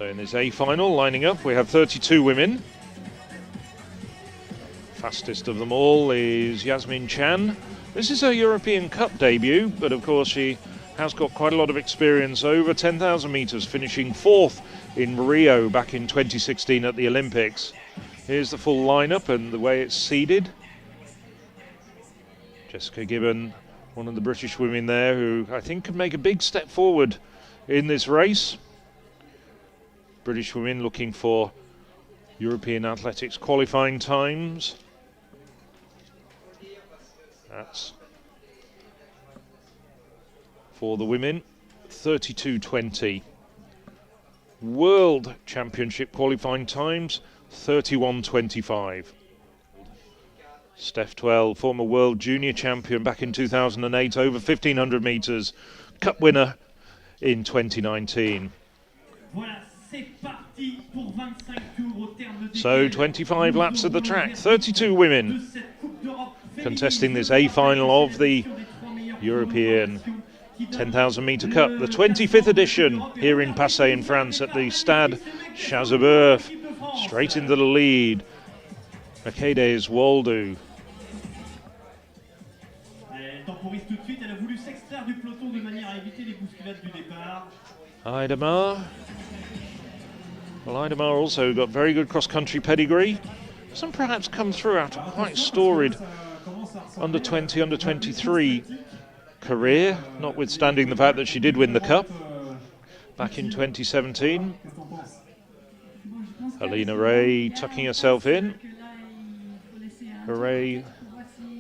So in this A final, lining up, we have 32 women. Fastest of them all is Yasemin Chan. This is her European Cup debut, but of course she has got quite a lot of experience over 10,000 metres, finishing 4th in Rio back in 2016 at the Olympics. Here's the full lineup and the way it's seeded. Jessica Gibbon, one of the British women there, who I think could make a big step forward in this race. British women looking for European athletics qualifying times. That's for the women, 32:20. World Championship qualifying times, 31:25. Steph Twell, former world junior champion back in 2008, over 1,500 metres, cup winner in 2019. So 25 laps of the track, 32 women contesting this A final of the European 10,000 metre cup, the 25th edition here in Passy in France at the Stade Chazebeuf. Straight into the lead, Mercedes Waldo. Idemar. Well, Idemar also got very good cross-country pedigree. Doesn't perhaps come through after quite storied under-20, under-23 career, notwithstanding the fact that she did win the Cup back in 2017. Helena Ray tucking herself in. Ray,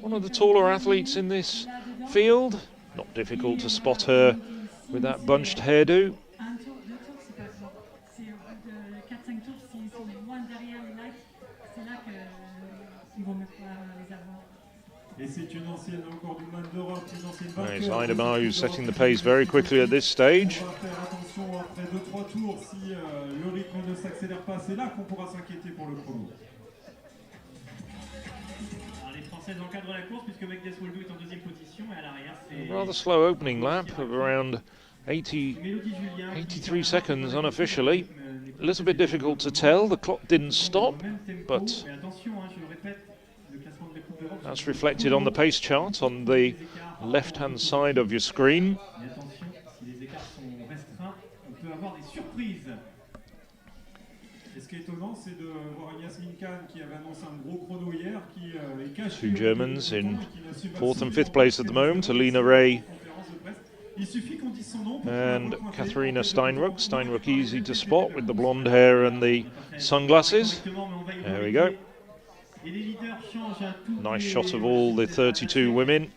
one of the taller athletes in this field. Not difficult to spot her with that bunched hairdo. There's Idemar, who's setting the pace very quickly at this stage. A rather slow opening lap of around 83 seconds unofficially. A little bit difficult to tell, the clock didn't stop, but that's reflected on the pace chart on the left-hand side of your screen. Two Germans in 4th and 5th place at the moment, Helena Ray and Katharina Steinruck. Steinruck easy to spot with the blonde hair and the sunglasses. There we go. Nice shot of all the 32 women.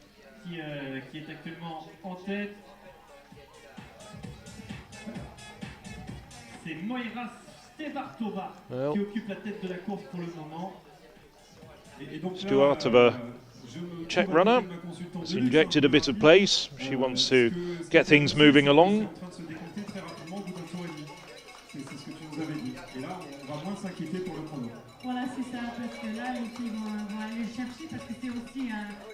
Well, Stuartova, Czech runner, has injected a bit of pace. She wants to get things moving along. Voilà, c'est ça, parce que là, les filles vont aller chercher, parce que c'est aussi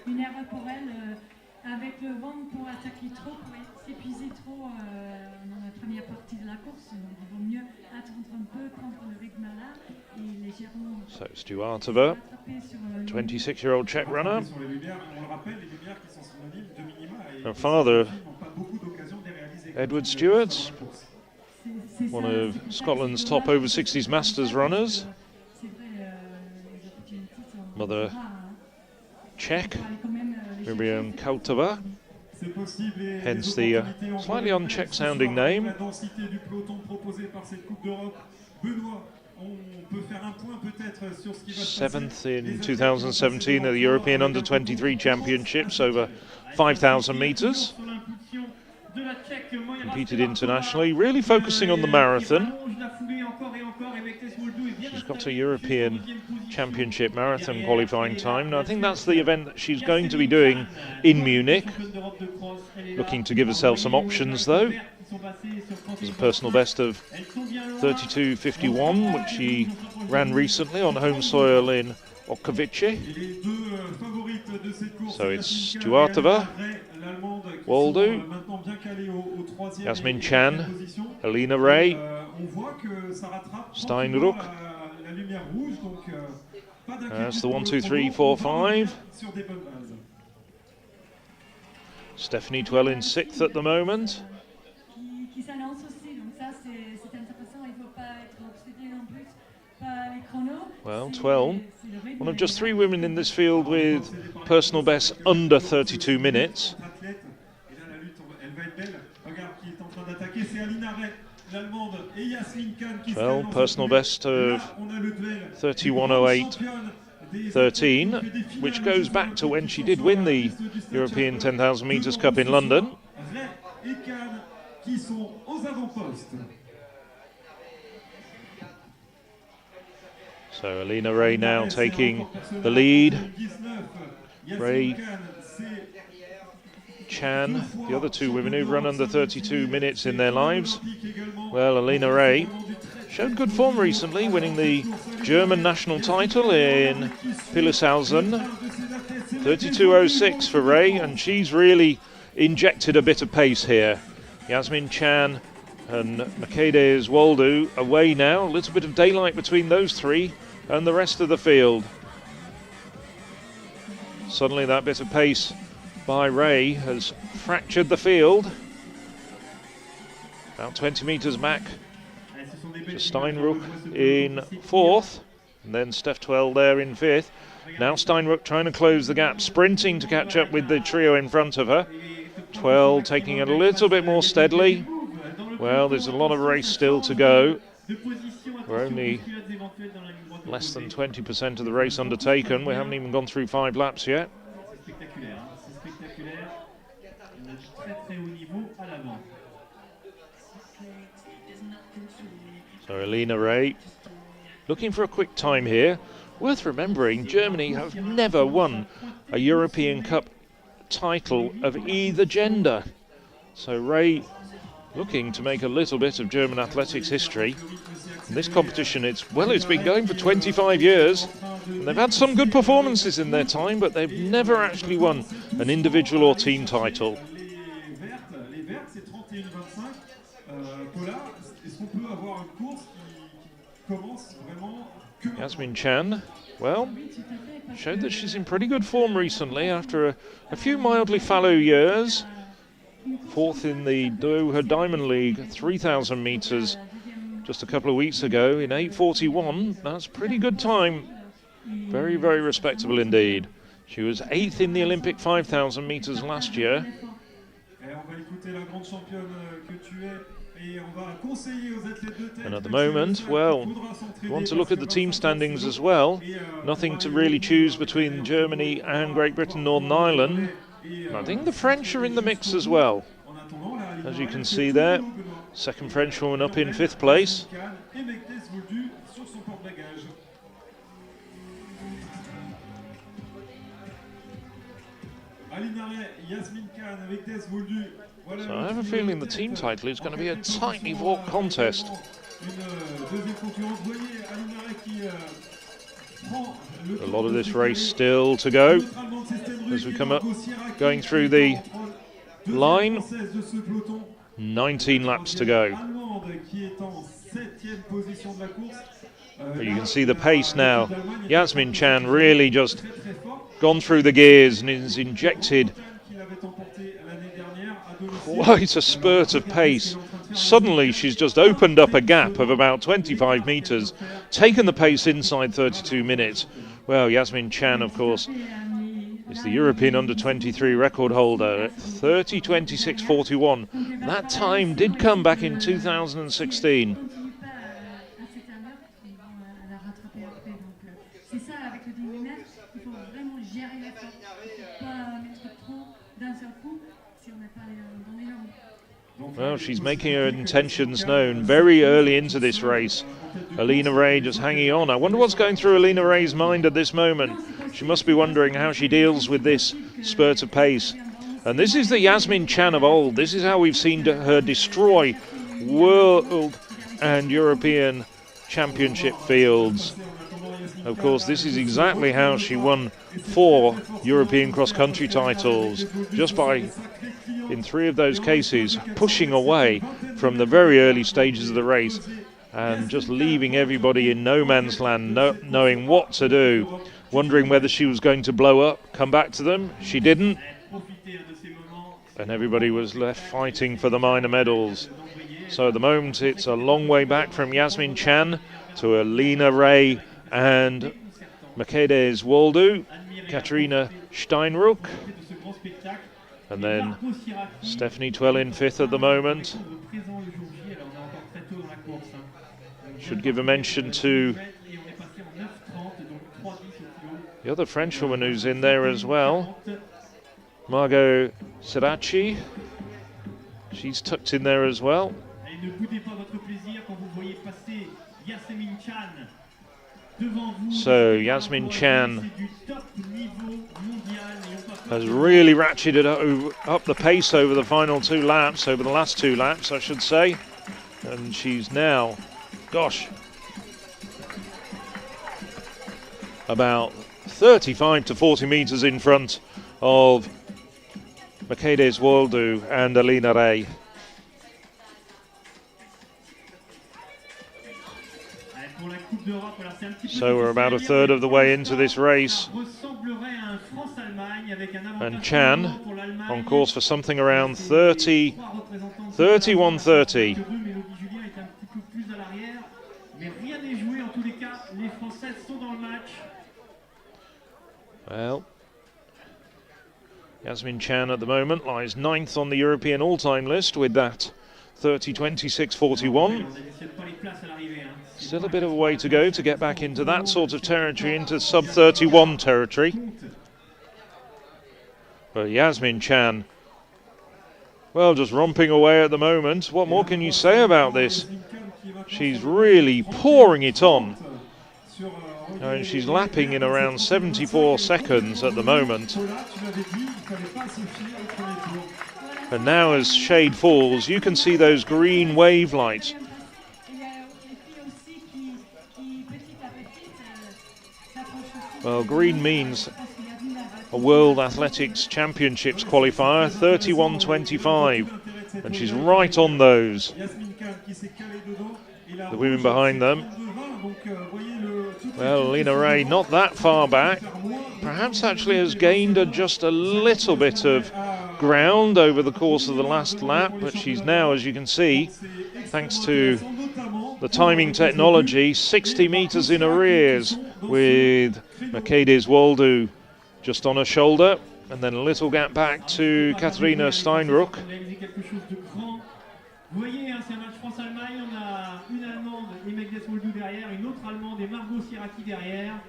une erreur pour elles, avec le vent pour attaquer trop, pour s'épuiser trop dans la première partie de la course. Donc, il vaut mieux attendre un peu, prendre le rythme là, et légèrement. So, Stuartova, 26-year-old Czech runner. Her father, Edward Stewart, one of Scotland's top over 60s Masters runners. Mother Czech, Miriam Kautova, hence the slightly un-Czech sounding name. 7th in 2017 at the European Under-23 Championships over 5,000 metres. Competed internationally, really focusing on the marathon. She's got a European Championship marathon qualifying time. Now, I think that's the event that she's going to be doing in Munich. Looking to give herself some options, though. There's a personal best of 32:51, which she ran recently on home soil in Okovice. So it's Stuartova, Waldo, Yasemin Chan, Helena Ray, Steinruck. That's the 1, 2, 3, 4, 5. Stephanie Twell in 6th at the moment. Well, Twell, one of just 3 women in this field with personal bests under 32 minutes. Well, personal best of 31:08.13, which goes back to when she did win the European 10,000 metres Cup in London. So Helena Ray now taking the lead. Ray, Chan, the other 2 women who've run under 32 minutes in their lives. Well, Helena Ray showed good form recently, winning the German national title in Pilleshausen. 32:06 for Ray, and she's really injected a bit of pace here. Yasemin Chan and Mercedes Waldo away now. A little bit of daylight between those 3 and the rest of the field. Suddenly that bit of pace by Ray has fractured the field. About 20 metres back to Steinruck in 4th, and then Steph Twell there in 5th. Now Steinruck trying to close the gap, sprinting to catch up with the trio in front of her. Twell taking it a little bit more steadily. Well, there's a lot of race still to go. We're only less than 20% of the race undertaken. We haven't even gone through 5 laps yet. So Helena Ray looking for a quick time here. Worth remembering, Germany have never won a European Cup title of either gender. So Ray looking to make a little bit of German athletics history. And this competition, it's been going for 25 years. And they've had some good performances in their time, but they've never actually won an individual or team title. Yasemin Chan, well, showed that she's in pretty good form recently after a few mildly fallow years. 4th in the Doha Diamond League 3,000 metres just a couple of weeks ago in 8:41. That's a pretty good time. Very, very respectable indeed. She was 8th in the Olympic 5,000 metres last year. And at the moment, well, if you want to look at the team standings as well, nothing to really choose between Germany and Great Britain, Northern Ireland. And I think the French are in the mix as well. As you can see there, second French woman up in 5th place. So I have a feeling the team title is going to be a tightly fought contest. A lot of this race still to go as we come up, going through the line. 19 laps to go. But you can see the pace now. Yasemin Chan really just gone through the gears and is injected quite a spurt of pace. Suddenly she's just opened up a gap of about 25 metres, taken the pace inside 32 minutes. Well, Yasemin Chan, of course, is the European under-23 record holder at 30:26.41. That time did come back in 2016. Well, she's making her intentions known very early into this race. Helena Ray just hanging on. I wonder what's going through Helena Ray's mind at this moment. She must be wondering how she deals with this spurt of pace. And this is the Yasemin Chan of old. This is how we've seen her destroy world and European championship fields. Of course, this is exactly how she won 4 European cross-country titles, just by, in 3 of those cases, pushing away from the very early stages of the race and just leaving everybody in no man's land, knowing what to do, wondering whether she was going to blow up, come back to them. She didn't, and everybody was left fighting for the minor medals. So at the moment it's a long way back from Yasemin Chan to Helena Ray and Mercedes Waldo, Katarina Steinruck, and then Stephanie Twell in fifth at the moment. Should give a mention to the other Frenchwoman who's in there as well, Margot Sirachi. She's tucked in there as well. So Yasemin Chan has really ratcheted up the pace over the final 2 laps, over the last 2 laps I should say, and she's now, gosh, about 35 to 40 meters in front of Mercedes Waldo and Helena Ray. So we're about a third of the way into this race, and Chan on course for something around 31:30. Well, Yasemin Chan at the moment lies 9th on the European all-time list with that 30:26:41. Still a bit of a way to go to get back into that sort of territory, into sub-31 territory. But Yasemin Chan, well, just romping away at the moment. What more can you say about this? She's really pouring it on. And she's lapping in around 74 seconds at the moment. And now as shade falls, you can see those green wave lights. Well, green means a World Athletics Championships qualifier, 31:25, and she's right on those. The women behind them. Well, Helena Ray not that far back, perhaps actually has gained just a little bit of ground over the course of the last lap, but she's now, as you can see, thanks to the timing technology, 60 meters in arrears, with Mercedes Waldo just on her shoulder, and then a little gap back to Katarina Steinruck. Vous voyez, c'est un match France-Allemagne, on a une Allemande, Mercedes Waldo derrière, une autre Allemande et Margot Sirachi derrière.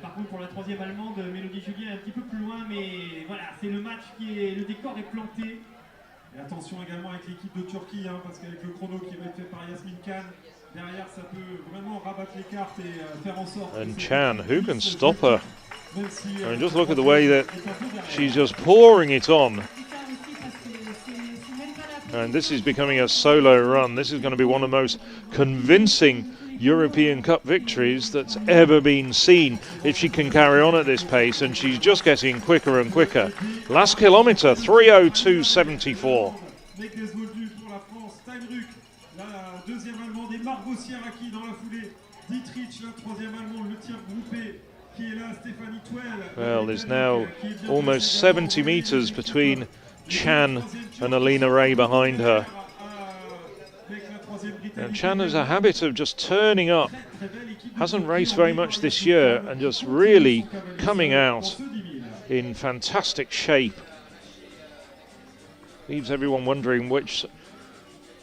Par contre, pour la troisième Allemande, Mélodie Julien est un petit peu plus loin, mais voilà, c'est le match qui est, le décor est planté. Et attention également avec l'équipe de Turquie, hein, parce qu'avec le chrono qui va être fait par Yasemin Chan, derrière ça peut vraiment rabattre les cartes et faire en sorte. And Chan, who can stop her? I mean, just look at the way that she's just pouring it on. And this is becoming a solo run. This is going to be one of the most convincing European Cup victories that's ever been seen if she can carry on at this pace, and she's just getting quicker and quicker. Last kilometre, 3:02:74. Well, there's now almost 70 metres between Chan and Helena Ray behind her. And Chan has a habit of just turning up, hasn't raced very much this year, and just really coming out in fantastic shape. Leaves everyone wondering which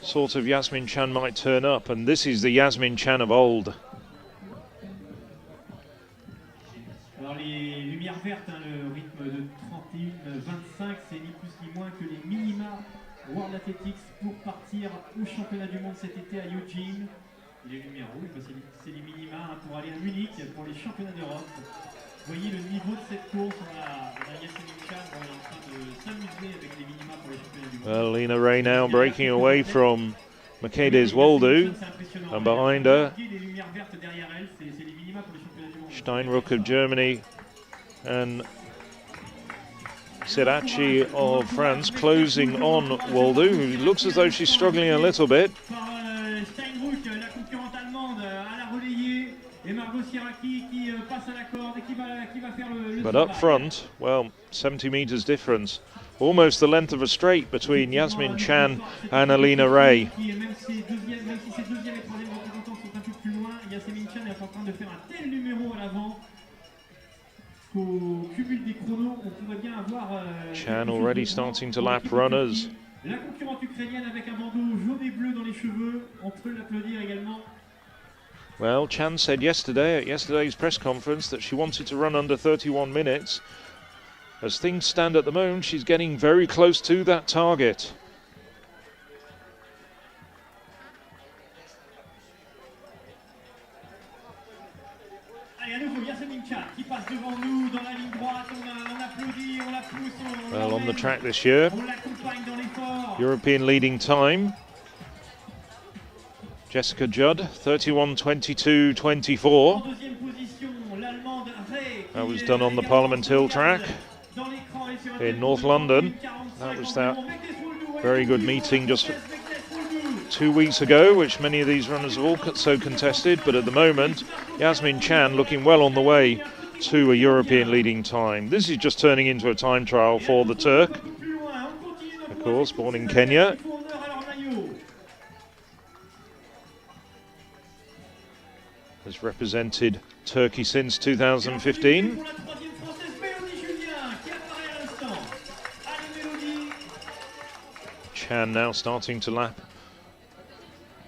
sort of Yasemin Chan might turn up, and this is the Yasemin Chan of old. Alors les lumières vertes, hein, le rythme de 31-25, c'est ni plus ni moins que les minima World Athletics pour partir au championnat du monde cet été à Eugene. Et les lumières rouges, c'est les minima, hein, pour aller à Munich pour les championnats d'Europe. Vous voyez le niveau de cette course, on a Yasemin Chan en train de s'amuser avec les minima pour les championnats du monde. Well, Helena Ray now breaking away from Mercedes Waldo, and behind her Steinruck of Germany and Sirachi of France closing on Waldo, who looks as though she's struggling a little bit. But up front, well, 70 metres difference. Almost the length of a straight between Yasemin Chan and Helena Ray. Chan already starting to lap runners. La concurrente ukrainienne avec un bandeau jaune et bleu dans les cheveux, on peut l'applaudir également. Well, Chan said yesterday at yesterday's press conference that she wanted to run under 31 minutes. As things stand at the moment, she's getting very close to that target. Well, on the track this year, European leading time. Jessica Judd, 31:22:24. That was done on the Parliament Hill track in North London. That was that very good meeting just 2 weeks ago, which many of these runners have all so contested. But at the moment, Yasemin Chan looking well on the way to a European leading time. This is just turning into a time trial for the Turk, of course, born in Kenya. Has represented Turkey since 2015. Chan now starting to lap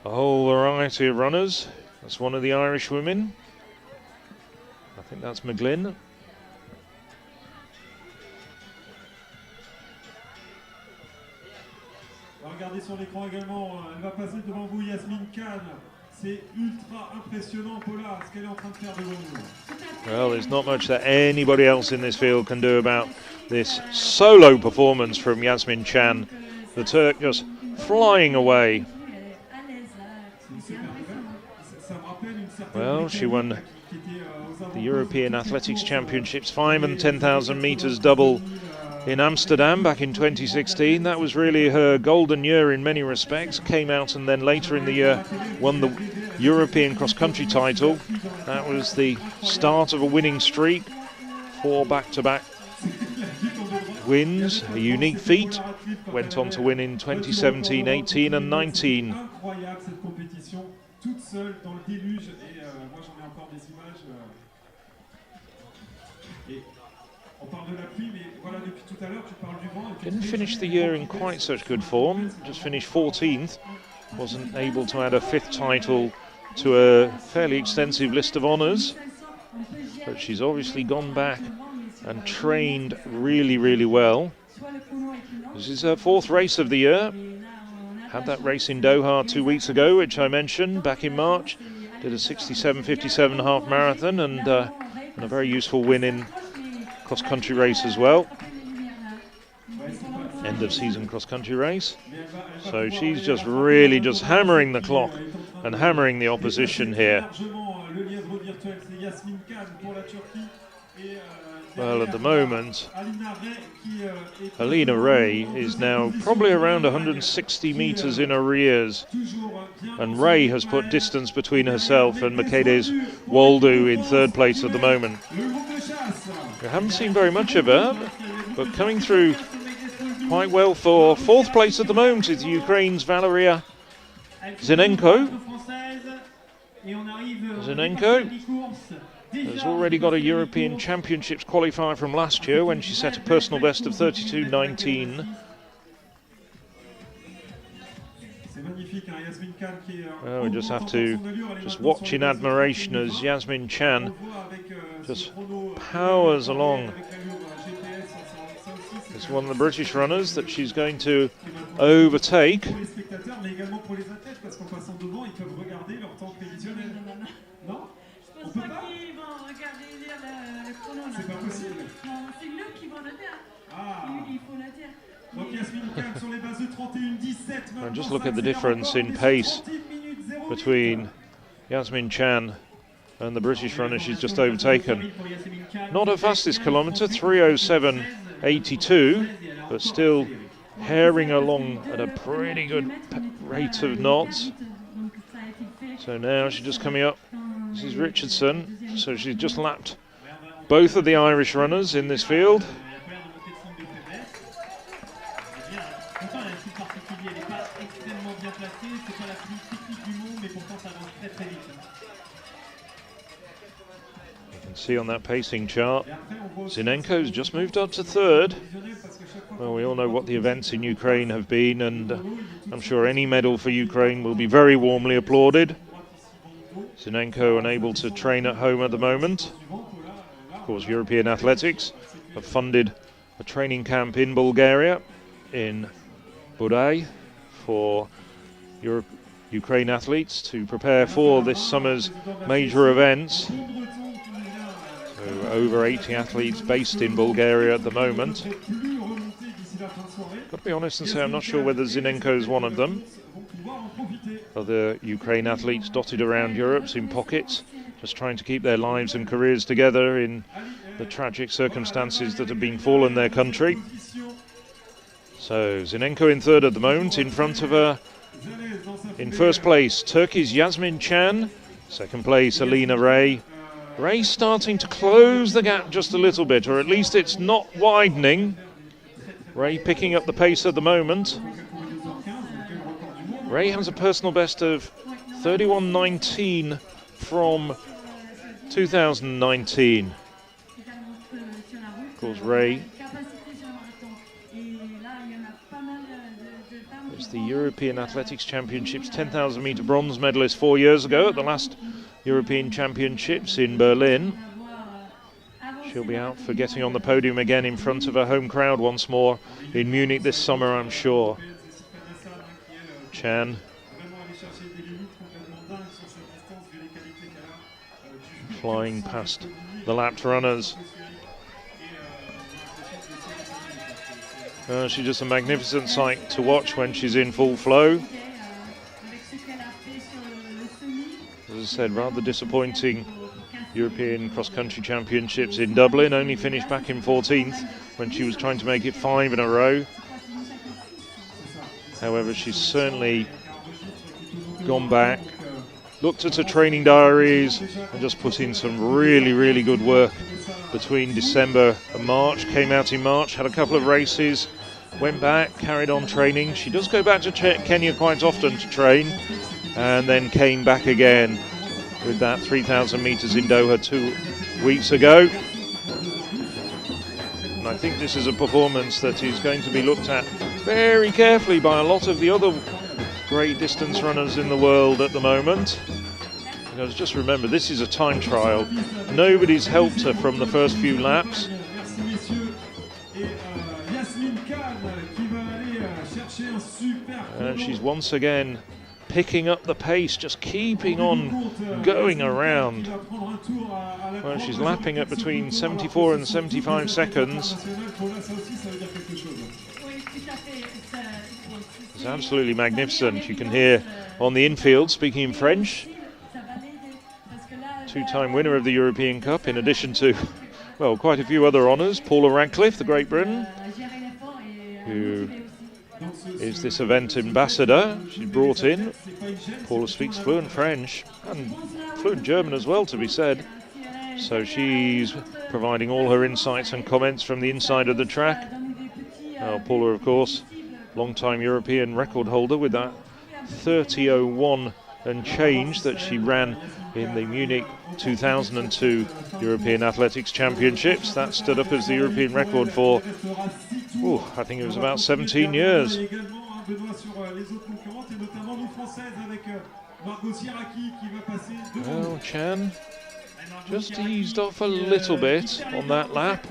a whole variety of runners. That's one of the Irish women. I think that's McGlynn. Regardez sur l'écran également, elle va passer devant vous, Yasemin Chan. C'est ultra impressionnant, Paula, ce qu'elle est en train de faire devant nous. Well, there's not much that anybody else in this field can do about this solo performance from Yasemin Chan. The Turk just flying away. Well, she won the European Athletics Championships 5 and 10,000 metres double in Amsterdam back in 2016. That was really her golden year in many respects. Came out and then later in the year won the European cross-country title. That was the start of a winning streak. 4 back-to-back wins, a unique feat. Went on to win in 2017, 18 and 19. Toute seule dans le déluge, et moi j'en ai encore des images. Et on parle de la pluie, mais voilà, depuis tout à l'heure tu parles du vent. Didn't finish the year in quite such good form, just finished 14th. Wasn't able to add a 5th title to a fairly extensive list of honours. But she's obviously gone back and trained really, really well. This is her 4th race of the year. Had that race in Doha 2 weeks ago, which I mentioned back in March. Did a 67:57 half marathon and a very useful win in cross-country race as well. End of season cross-country race. So she's just really just hammering the clock and hammering the opposition here. Well, at the moment, Helena Ray is now probably around 160 metres in arrears, and Ray has put distance between herself and Mercedes Waldo in 3rd place at the moment. We haven't seen very much of her, but coming through quite well for 4th place at the moment is Ukraine's Valeria Zinenko. Has already got a European Championships qualifier from last year when she set a personal best of 32:19. Well, we just have to just watch in admiration as Yasemin Chan just powers along. It's one of the British runners that she's going to overtake. Je pense pas qu'ils vont regarder le chrono là. C'est pas possible. Non, c'est nous qui vont le dire. Il faut le dire. Donc Yasemin Chan sur les bases de 31:17. And just look at the difference in pace between Yasemin Chan and the British runner she's just overtaken. Not her fastest kilometre, 3:07:82, but still herring along at a pretty good rate of knots. So now she's just coming up. This is Richardson. So she's just lapped both of the Irish runners in this field. You can see on that pacing chart, Zinenko's just moved up to third. Well, we all know what the events in Ukraine have been, and I'm sure any medal for Ukraine will be very warmly applauded. Zinenko unable to train at home at the moment. Of course, European Athletics have funded a training camp in Bulgaria, in Budai, for Ukraine athletes to prepare for this summer's major events. So over 80 athletes based in Bulgaria at the moment. Got to be honest and say I'm not sure whether Zinenko is one of them. Other Ukraine athletes dotted around Europe in pockets, just trying to keep their lives and careers together in the tragic circumstances that have befallen their country. So Zinenko in third at the moment. In front of her, in first place, Turkey's Yasemin Can. Second place, Helena Ray. Ray starting to close the gap just a little bit, or at least it's not widening. Ray picking up the pace at the moment. Ray has a personal best of 31.19 from 2019. Of course, Ray is the European Athletics Championships 10,000 metre bronze medalist 4 years ago at the last European Championships in Berlin. She'll be out for getting on the podium again in front of her home crowd once more in Munich this summer, I'm sure. Chan flying past the lapped runners. She's just a magnificent sight to watch when she's in full flow. As I said, rather disappointing European cross-country championships in Dublin. Only finished back in 14th when she was trying to make it 5 in a row. However, she's certainly gone back, looked at her training diaries and just put in some really, really good work between December and March. Came out in March, had a couple of races, went back, carried on training. She does go back to Kenya quite often to train, and then came back again with that 3,000 metres in Doha 2 weeks ago. And I think this is a performance that is going to be looked at very carefully by a lot of the other great distance runners in the world at the moment. Because just remember, this is a time trial. Nobody's helped her from the first few laps. And she's once again picking up the pace, just keeping on going around. Well, she's lapping at between 74 and 75 seconds. It's absolutely magnificent. You can hear on the infield, speaking in French, two-time winner of the European Cup, in addition to, well, quite a few other honours. Paula Radcliffe, the Great Britain, who is this event ambassador. She's brought in. Paula speaks fluent French and fluent German as well, to be said. So she's providing all her insights and comments from the inside of the track. Paula, of course, long-time European record holder with that 30.01 and change that she ran in the Munich 2002 European Athletics Championships. That stood up as the European record for, I think it was about 17 years. Well, Chan just eased off a little bit on that lap.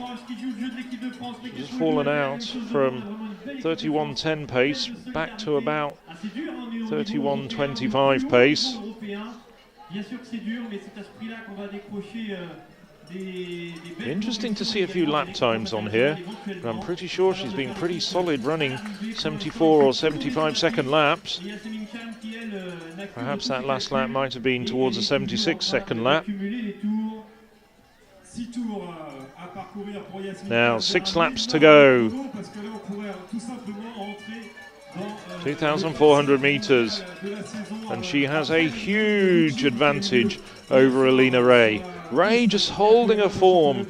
She's fallen out from 31.10 pace back to about 31.25 pace. Interesting to see a few lap times on here, but I'm pretty sure she's been pretty solid running 74 or 75 second laps. Perhaps that last lap might have been towards a 76 second lap. Now 6 laps to go. 2,400 meters, and she has a huge advantage over Helena Ray. Ray just holding her form.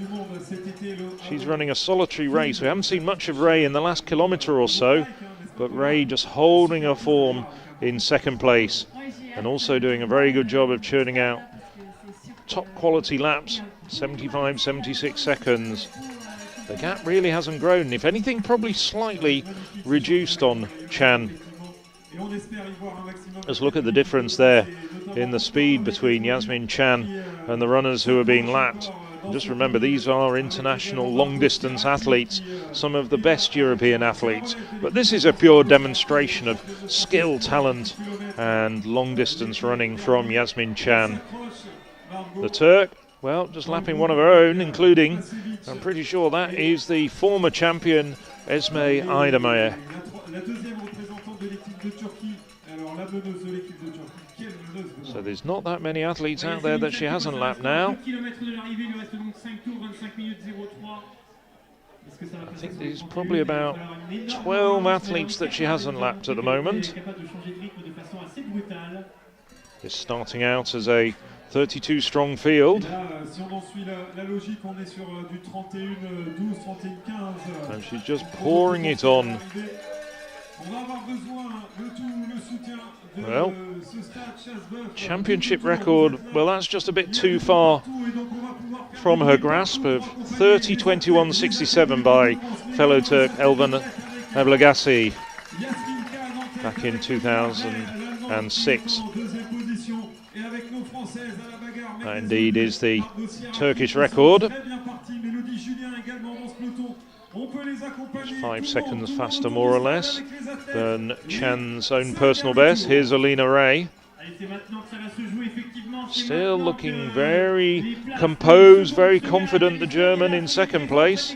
She's running a solitary race. We haven't seen much of Ray in the last kilometre or so, but Ray just holding her form in second place, and also doing a very good job of churning out top quality laps, 75, 76 seconds. The gap really hasn't grown. If anything, probably slightly reduced on Chan. Let's look at the difference there in the speed between Yasemin, Chan and the runners who are being lapped. And just remember, these are international long-distance athletes, some of the best European athletes. But this is a pure demonstration of skill, talent and long-distance running from Yasemin Chan. The Turk, well, just lapping one of her own, including, I'm pretty sure that is the former champion Esme Aydemir. So there's not that many athletes out there that she hasn't lapped now. I think there's probably about 12 athletes that she hasn't lapped at the moment. It's starting out as a 32 strong field, and she's just pouring it on. Well, championship record, well, that's just a bit too far from her grasp of 30:21:67 by fellow Turk Elvan Eblegassi back in 2006. That indeed is the Turkish record. It's 5 seconds faster, more or less, than Chan's own personal best. Here's Helena Ray. Still looking very composed, very confident, the German in second place.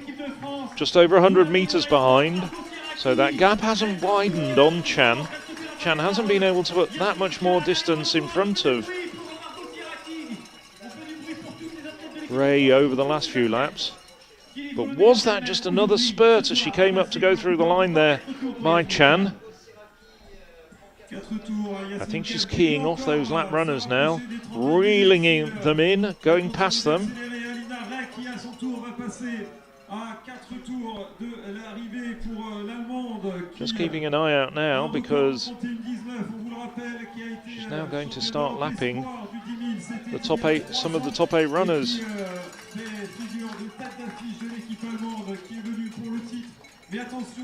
Just over 100 meters behind. So that gap hasn't widened on Chan. Chan hasn't been able to put that much more distance in front of Ray over the last few laps. But was that just another spurt as she came up to go through the line there by Chan? I think she's keying off those lap runners now, reeling them in, going past them. Just keeping an eye out now, because she's now going to start lapping the top 8, some of the top 8 runners.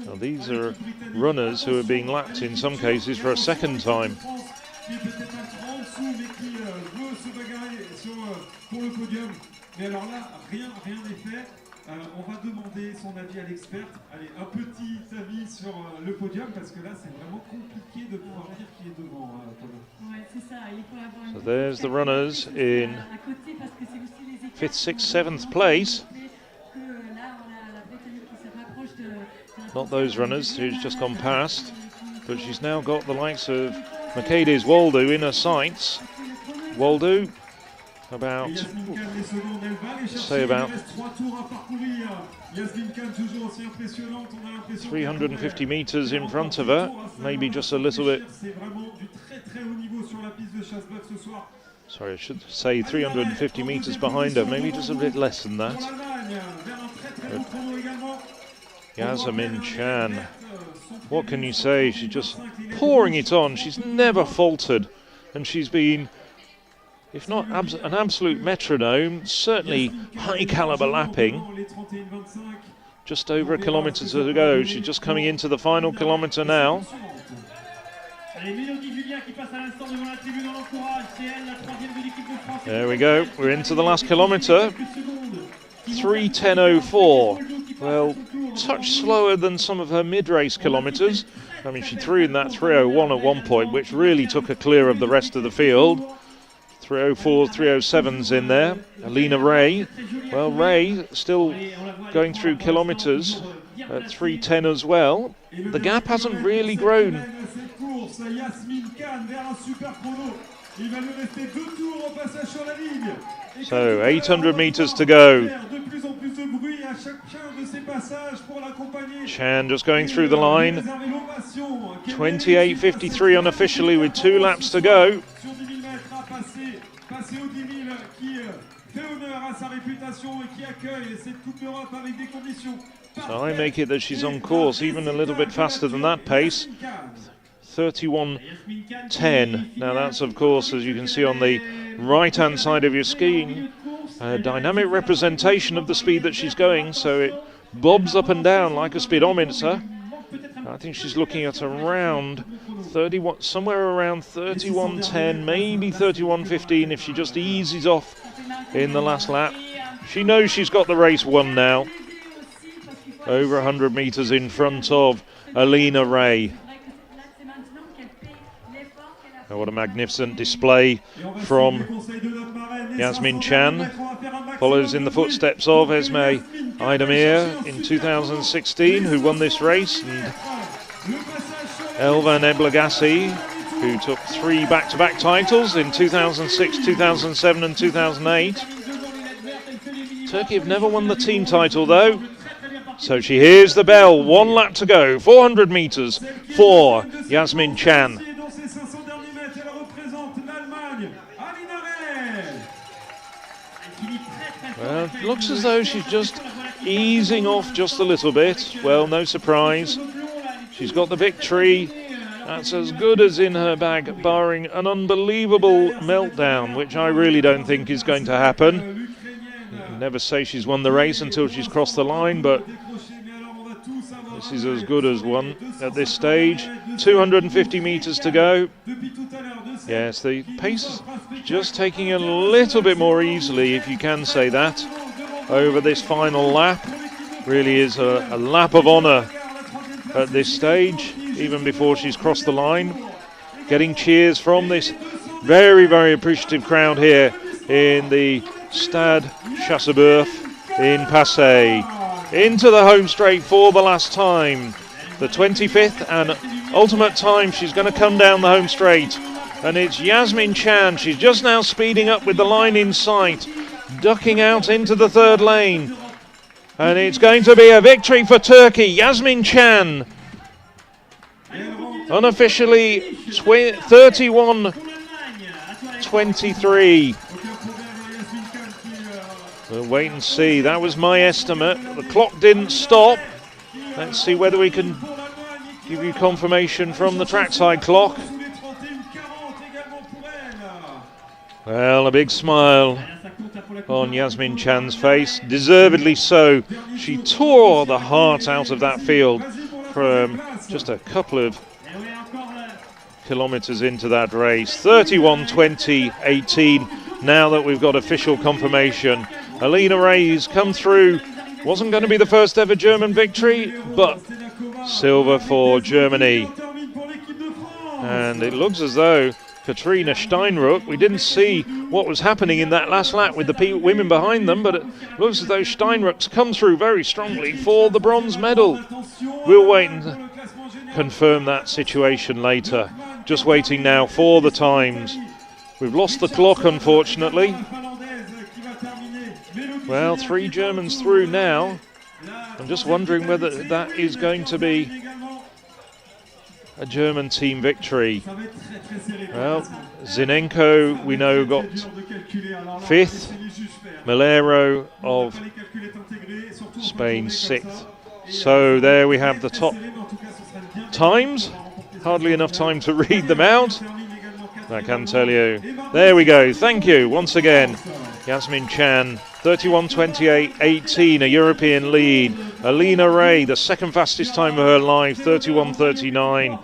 Now these are runners who are being lapped in some cases for a second time. On va demander son avis à l'experte. Allez, un petit avis sur le podium, parce que là c'est vraiment compliqué de pouvoir dire qui est devant. So there's the runners in 5th, 6th, 7th place. Not those runners who's just gone past, but she's now got the likes of Mercedes Waldo in her sights. Waldo about, say about 350 meters in front of her, maybe just a little bit. Sorry, I should say 350 meters behind her, maybe just a bit less than that. But Yasemin Chan, what can you say? She's just pouring it on. She's never faltered, and she's been, if not an absolute metronome, certainly high caliber lapping. Just over a kilometre to go. She's just coming into the final kilometre now. There we go, we're into the last kilometre. 3:10:04. Well, touch slower than some of her mid-race kilometres. I mean, she threw in that 3:01 at one point, which really took her clear of the rest of the field. 3:04, 3:07's in there. Helena Ray, well, Ray still going through kilometres at 3:10 as well. The gap hasn't really grown. So 800 meters to go. Chan just going through the line. 28:53 unofficially with 2 laps to go. Sur 10 000 mètres à passer au 10 000 qui fait honneur à sa réputation et qui accueille cette Coupe d'Europe avec des conditions. So I make it that she's on course, even a little bit faster than that pace. 31:10. Now that's, of course, as you can see on the right-hand side of your screen, a dynamic representation of the speed that she's going, so it bobs up and down like a speedometer. I think she's looking at around 31, somewhere around 31:10, maybe 31:15 if she just eases off in the last lap. She knows she's got the race won now. Over 100 metres in front of Helena Ray. Oh, what a magnificent display from Yasemin Chan. Follows in the footsteps of Esme Aydemir in 2016, who won this race, and Elvan Eblegassi, who took 3 back-to-back titles in 2006, 2007 and 2008. Turkey have never won the team title though. So she hears the bell, 1 lap to go, 400 metres for Yasemin Chan. Well, it looks as though she's just easing off just a little bit. Well, no surprise. She's got the victory. That's as good as in her bag, barring an unbelievable meltdown, which I really don't think is going to happen. You can never say she's won the race until she's crossed the line, but this is as good as one at this stage. 250 metres to go. Yes, the pace is just taking a little bit more easily, if you can say that, over this final lap. Really is a lap of honour at this stage, even before she's crossed the line. Getting cheers from this very, very appreciative crowd here in the Stade Chasseboeuf in Passy. Into the home straight for the last time. The 25th and ultimate time she's going to come down the home straight. And it's Yasemin Chan. She's just now speeding up with the line in sight, ducking out into the 3rd lane. And it's going to be a victory for Turkey. Yasemin Chan, unofficially 31:23. We'll wait and see. That was my estimate. The clock didn't stop. Let's see whether we can give you confirmation from the trackside clock. Well, a big smile on Yasemin Chan's face. Deservedly so. She tore the heart out of that field from just a couple of kilometres into that race. 31:20.18. Now that we've got official confirmation. Helena Ray's come through. Wasn't going to be the first ever German victory, but silver for Germany. And it looks as though Katrina Steinruck, we didn't see what was happening in that last lap with the women behind them, but it looks as though Steinruck's come through very strongly for the bronze medal. We'll wait and confirm that situation later. Just waiting now for the times. We've lost the clock, unfortunately. Well, 3 Germans through now. I'm just wondering whether that is going to be a German team victory. Well, Zinenko, we know, got 5th. Milero of Spain 6th. So there we have the top times. Hardly enough time to read them out, I can tell you. There we go. Thank you once again. Yasemin Chan, 31:28.18, a European lead. Helena Ray, the 2nd fastest time of her life, 31:39.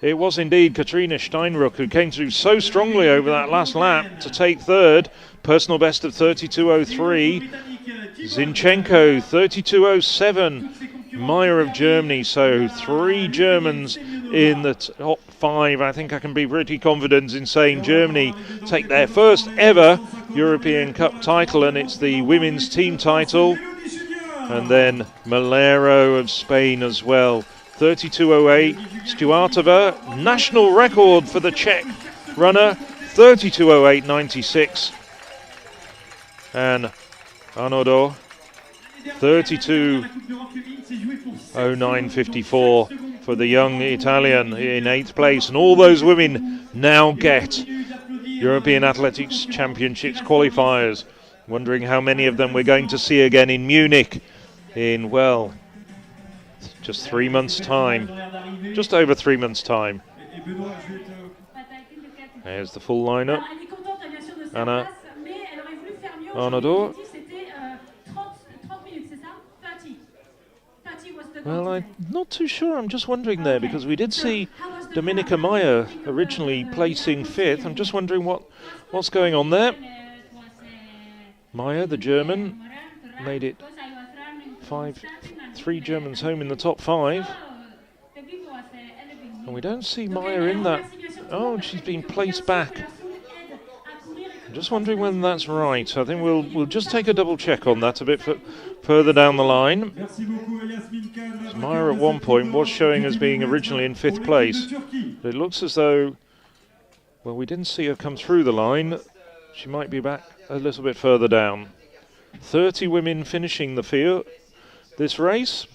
It was indeed Katrina Steinruck who came through so strongly over that last lap to take 3rd. Personal best of 32:03. Zinenko, 32:07. Meyer of Germany, so 3 Germans in the top 5. I think I can be pretty confident in saying Germany take their first ever European Cup title, and it's the women's team title. And then Milero of Spain as well, 32:08. Stuartova, national record for the Czech runner, 32:08.96. And Arnaudot, 32:09.54 for for the young Italian in 8th place. And all those women now get European Athletics Championships qualifiers. Wondering how many of them we're going to see again in Munich in, well, just 3 months' time. Just over 3 months' time. There's the full lineup. Anna Arnaudot. Well, I'm not too sure. I'm just wondering there, because we did see Dominika Meyer originally placing 5th. I'm just wondering what's going on there. Meyer, the German, made it 3 Germans home in the top 5. And we don't see Meyer in that. Oh, she's been placed back. I'm just wondering whether that's right. I think we'll just take a double check on that a bit further down the line. Meyer at one point was showing as being originally in 5th place. But it looks as though, well, we didn't see her come through the line. She might be back a little bit further down. 30 women finishing the field this race.